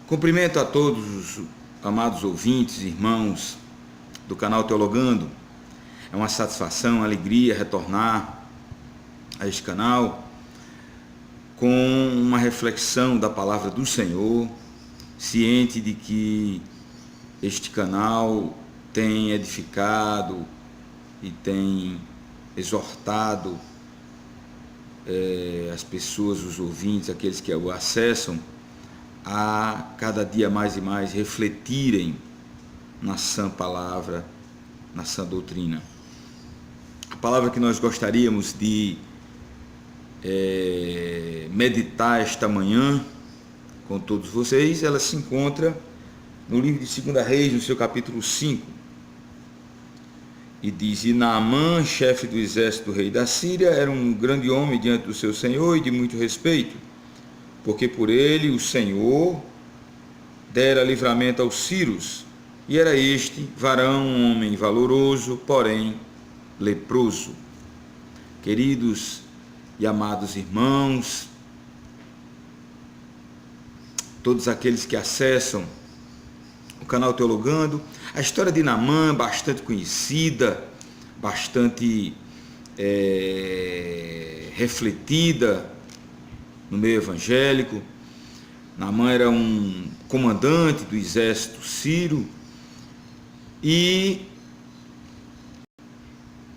Cumprimento a todos os amados ouvintes, irmãos do canal Teologando. É uma satisfação, uma alegria retornar a este canal com uma reflexão da palavra do Senhor, ciente de que este canal tem edificado e tem exortado as pessoas, os ouvintes, aqueles que o acessam, a cada dia mais e mais refletirem na sã palavra, na sã doutrina. A palavra que nós gostaríamos de meditar esta manhã com todos vocês, ela se encontra no livro de 2 Reis, no seu capítulo 5, e diz: E Naamã, chefe do exército do rei da Síria, era um grande homem diante do seu senhor e de muito respeito, porque por ele o Senhor dera livramento aos sírios, e era este varão, um homem valoroso, porém leproso. Queridos e amados irmãos, todos aqueles que acessam o canal Teologando, a história de Naamã, bastante conhecida, bastante refletida no meio evangélico. Naamã era um comandante do exército sírio e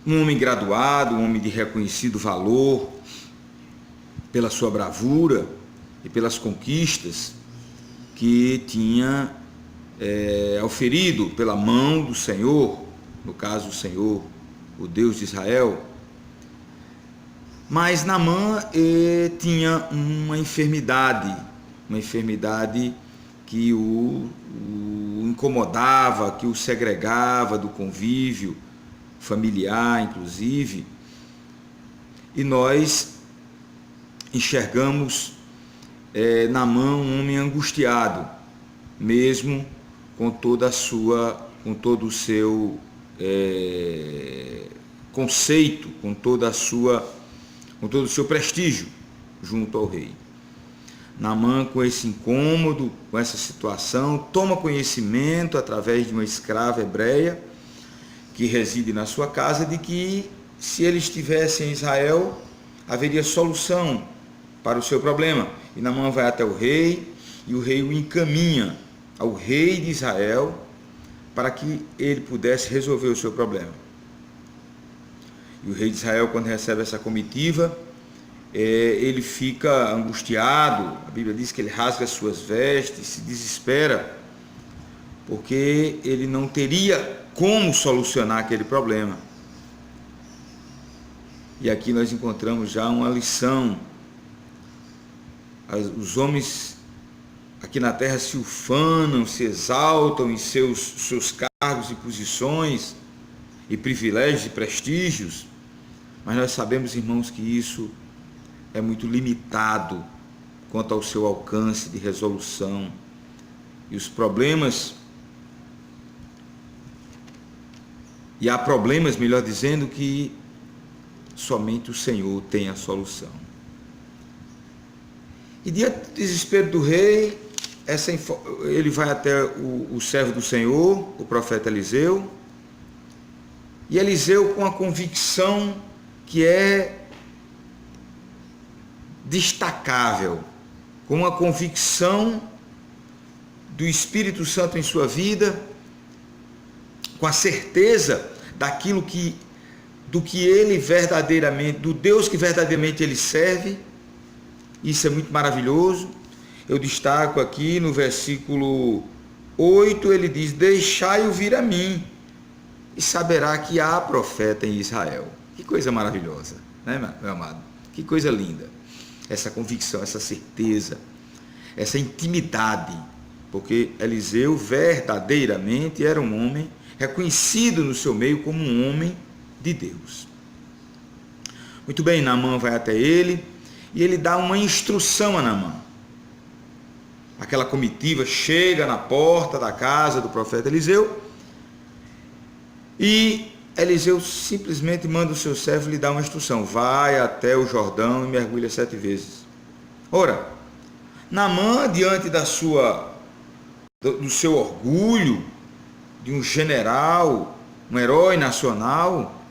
um homem graduado, um homem de reconhecido valor pela sua bravura e pelas conquistas que tinha auferido pela mão do Senhor, no caso o Senhor, o Deus de Israel. Mas Naamã tinha uma enfermidade que o incomodava, que o segregava do convívio familiar, inclusive, e nós enxergamos Naamã um homem angustiado, mesmo com todo o seu conceito, com todo o seu prestígio junto ao rei. Naamã, com esse incômodo, com essa situação, toma conhecimento através de uma escrava hebreia que reside na sua casa, de que se ele estivesse em Israel, haveria solução para o seu problema. E Naamã vai até o rei, e o rei o encaminha ao rei de Israel para que ele pudesse resolver o seu problema. E o rei de Israel, quando recebe essa comitiva, ele fica angustiado. A Bíblia diz que ele rasga as suas vestes, se desespera, porque ele não teria como solucionar aquele problema. E aqui nós encontramos já uma lição. Os homens aqui na terra se ufanam, se exaltam em seus cargos e posições e privilégios e prestígios, mas nós sabemos, irmãos, que isso é muito limitado quanto ao seu alcance de resolução. E os problemas, e há problemas, melhor dizendo, que somente o Senhor tem a solução. E diante do desespero do rei, ele vai até o servo do Senhor, o profeta Eliseu, e Eliseu, com a convicção que é destacável, com a convicção do Espírito Santo em sua vida, com a certeza do que ele verdadeiramente, do Deus que verdadeiramente ele serve. Isso é muito maravilhoso. Eu destaco aqui no versículo 8, ele diz: deixai-o vir a mim, e saberá que há profeta em Israel. Que coisa maravilhosa, né, meu amado? Que coisa linda. Essa convicção, essa certeza, essa intimidade, porque Eliseu verdadeiramente era um homem reconhecido no seu meio como um homem de Deus. Muito bem, Naamã vai até ele e ele dá uma instrução a Naamã. Aquela comitiva chega na porta da casa do profeta Eliseu e Eliseu simplesmente manda o seu servo lhe dar uma instrução: vai até o Jordão e mergulha 7 vezes. Ora, Naamã, diante da sua do seu orgulho, de um general, um herói nacional,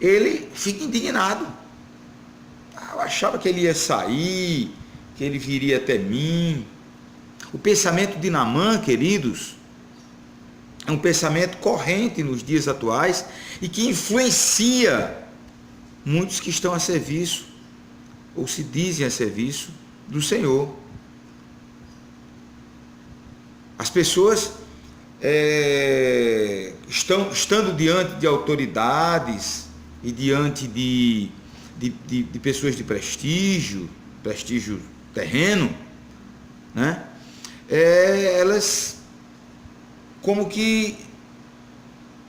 ele fica indignado. Eu achava que ele ia sair, que ele viria até mim. O pensamento de Naamã, queridos, é um pensamento corrente nos dias atuais e que influencia muitos que estão a serviço, ou se dizem a serviço do Senhor. As pessoas estando diante de autoridades e diante de pessoas de prestígio terreno, né? Elas como que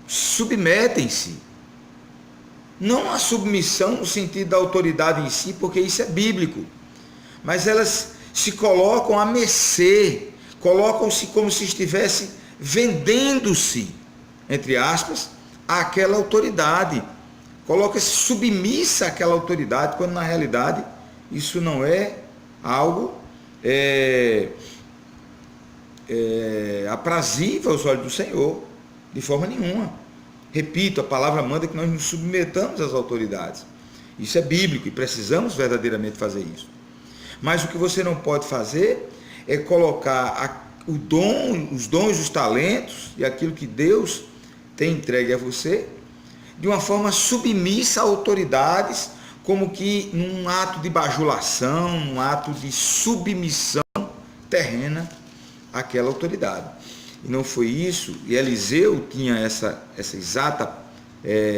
submetem-se, não a submissão no sentido da autoridade em si, porque isso é bíblico, mas elas se colocam à mercê, colocam-se como se estivesse vendendo-se, entre aspas, àquela autoridade, coloca-se submissa àquela autoridade, quando na realidade isso não é algo aprazível aos olhos do Senhor, de forma nenhuma. Repito, a palavra manda que nós nos submetamos às autoridades. Isso é bíblico e precisamos verdadeiramente fazer isso. Mas o que você não pode fazer é colocar os dons, os talentos e aquilo que Deus tem entregue a você de uma forma submissa a autoridades, como que num ato de bajulação, num ato de submissão terrena àquela autoridade. E não foi isso, e Eliseu tinha essa exata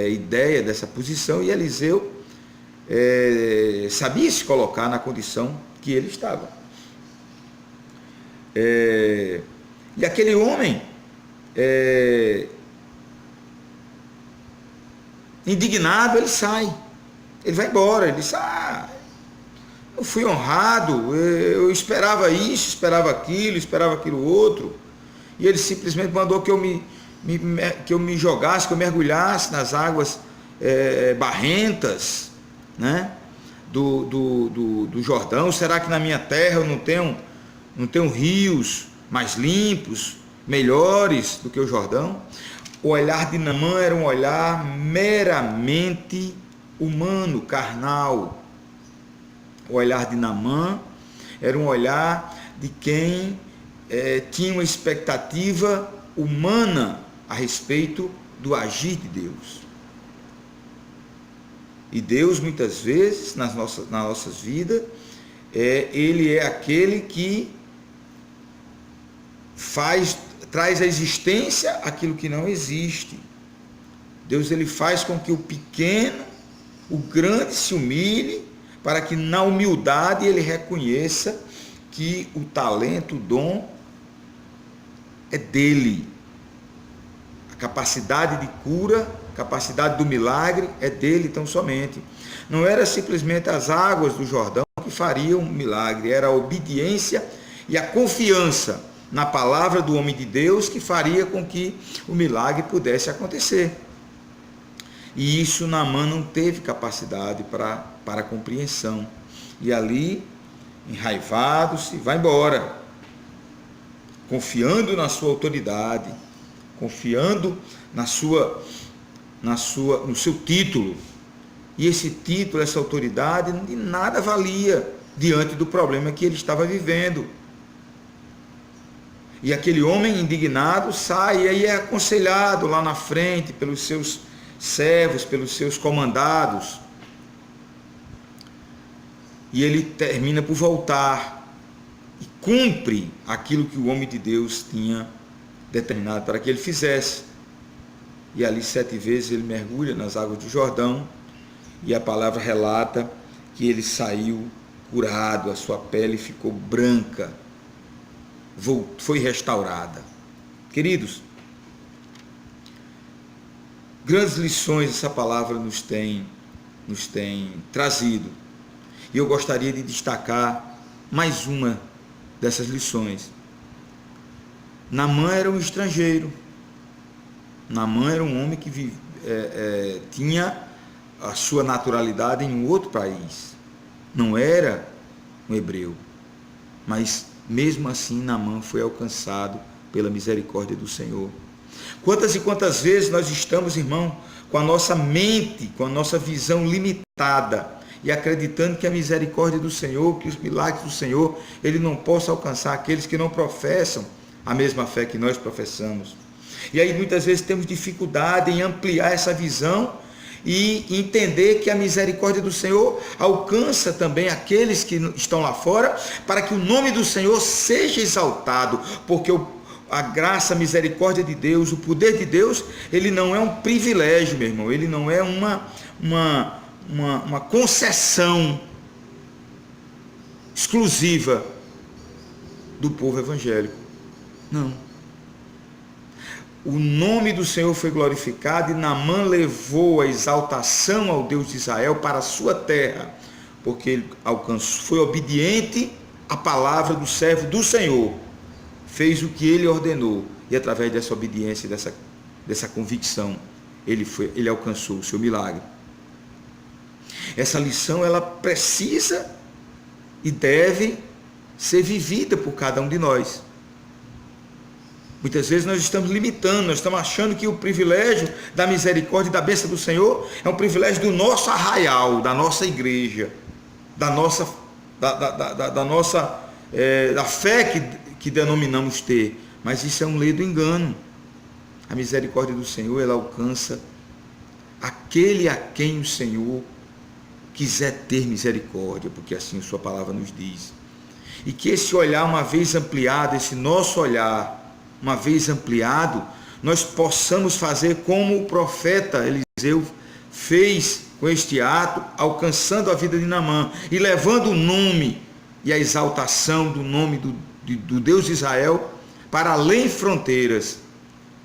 ideia dessa posição, e Eliseu sabia se colocar na condição que ele estava. E aquele homem, indignado, ele sai, ele vai embora, ele diz: eu fui honrado, eu esperava isso, esperava aquilo outro, e ele simplesmente mandou que eu me jogasse, que eu mergulhasse nas águas barrentas, né, do Jordão. Será que na minha terra eu não tenho rios mais limpos, melhores do que o Jordão? O olhar de Naamã era um olhar meramente humano, carnal. O olhar de Naamã era um olhar de quem tinha uma expectativa humana a respeito do agir de Deus. E Deus, muitas vezes, nas nossas vidas, Ele é aquele que traz à existência aquilo que não existe. Deus, ele faz com que o pequeno, o grande se humilhe, para que na humildade ele reconheça que o talento, o dom é dele. A capacidade de cura, a capacidade do milagre é dele tão somente. Não era simplesmente as águas do Jordão que fariam um milagre, era a obediência e a confiança na palavra do homem de Deus que faria com que o milagre pudesse acontecer. E isso Naamã não teve capacidade para compreensão. E ali, enraivado, se vai embora, confiando na sua autoridade, confiando no seu título. E esse título, essa autoridade, de nada valia diante do problema que ele estava vivendo. E aquele homem indignado sai, e aí é aconselhado lá na frente pelos seus servos, pelos seus comandados. E ele termina por voltar e cumpre aquilo que o homem de Deus tinha determinado para que ele fizesse. E ali 7 vezes ele mergulha nas águas do Jordão, e a palavra relata que ele saiu curado, a sua pele ficou branca, foi restaurada. Queridos, grandes lições essa palavra nos tem trazido. E eu gostaria de destacar mais uma dessas lições. Naamã era um estrangeiro. Naamã era um homem que tinha a sua naturalidade em um outro país. Não era um hebreu. Mas mesmo assim Naamã foi alcançado pela misericórdia do Senhor. Quantas e quantas vezes nós estamos, irmão, com a nossa mente, com a nossa visão limitada e acreditando que a misericórdia do Senhor, que os milagres do Senhor, ele não possa alcançar aqueles que não professam a mesma fé que nós professamos. E aí muitas vezes temos dificuldade em ampliar essa visão e entender que a misericórdia do Senhor alcança também aqueles que estão lá fora, para que o nome do Senhor seja exaltado, porque a graça, a misericórdia de Deus, o poder de Deus, ele não é um privilégio, meu irmão, ele não é uma concessão exclusiva do povo evangélico. Não. O nome do Senhor foi glorificado e Naamã levou a exaltação ao Deus de Israel para a sua terra, porque ele foi obediente à palavra do servo do Senhor, fez o que ele ordenou, e através dessa obediência, dessa convicção, ele alcançou o seu milagre. Essa lição, ela precisa e deve ser vivida por cada um de nós. Muitas vezes nós estamos limitando, nós estamos achando que o privilégio da misericórdia e da bênção do Senhor é um privilégio do nosso arraial, da nossa igreja, da fé que denominamos ter. Mas isso é um ledo engano. A misericórdia do Senhor, ela alcança aquele a quem o Senhor quiser ter misericórdia, porque assim a sua palavra nos diz. E que esse olhar, uma vez ampliado, esse nosso olhar, uma vez ampliado, nós possamos fazer como o profeta Eliseu fez com este ato, alcançando a vida de Naamã e levando o nome e a exaltação do nome do Deus de Israel para além fronteiras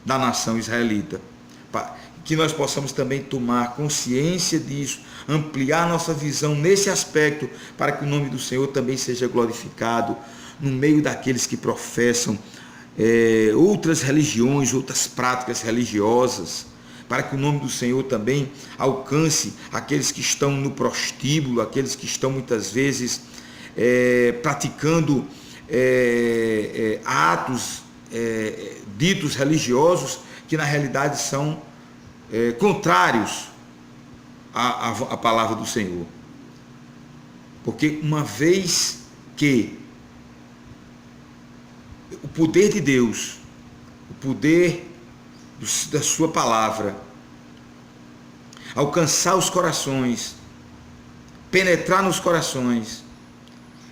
da nação israelita. Que nós possamos também tomar consciência disso, ampliar nossa visão nesse aspecto, para que o nome do Senhor também seja glorificado no meio daqueles que professam outras religiões, outras práticas religiosas, para que o nome do Senhor também alcance aqueles que estão no prostíbulo, aqueles que estão muitas vezes praticando atos ditos religiosos, que na realidade são contrários à palavra do Senhor. Porque uma vez que o poder de Deus, o poder da sua palavra, alcançar os corações, penetrar nos corações,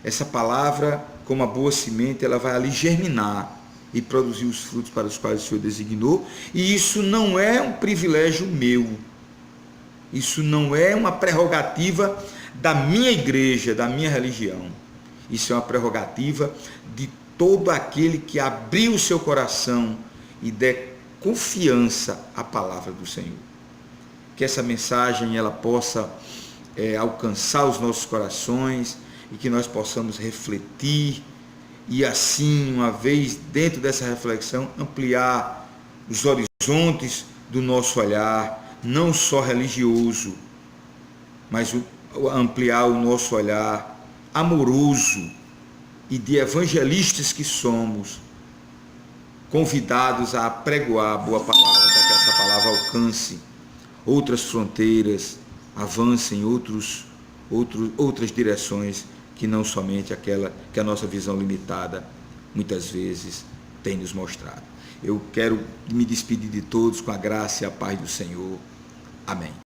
essa palavra, como a boa semente, ela vai ali germinar e produzir os frutos para os quais o Senhor designou. E isso não é um privilégio meu, isso não é uma prerrogativa da minha igreja, da minha religião. Isso é uma prerrogativa de todo aquele que abriu o seu coração e der confiança à palavra do Senhor. Que essa mensagem ela possa alcançar os nossos corações e que nós possamos refletir e assim, uma vez dentro dessa reflexão, ampliar os horizontes do nosso olhar, não só religioso, mas ampliar o nosso olhar amoroso e de evangelistas que somos, convidados a apregoar a boa palavra, para que essa palavra alcance outras fronteiras, avance em outras direções, que não somente aquela que a nossa visão limitada muitas vezes tem nos mostrado. Eu quero me despedir de todos com a graça e a paz do Senhor. Amém.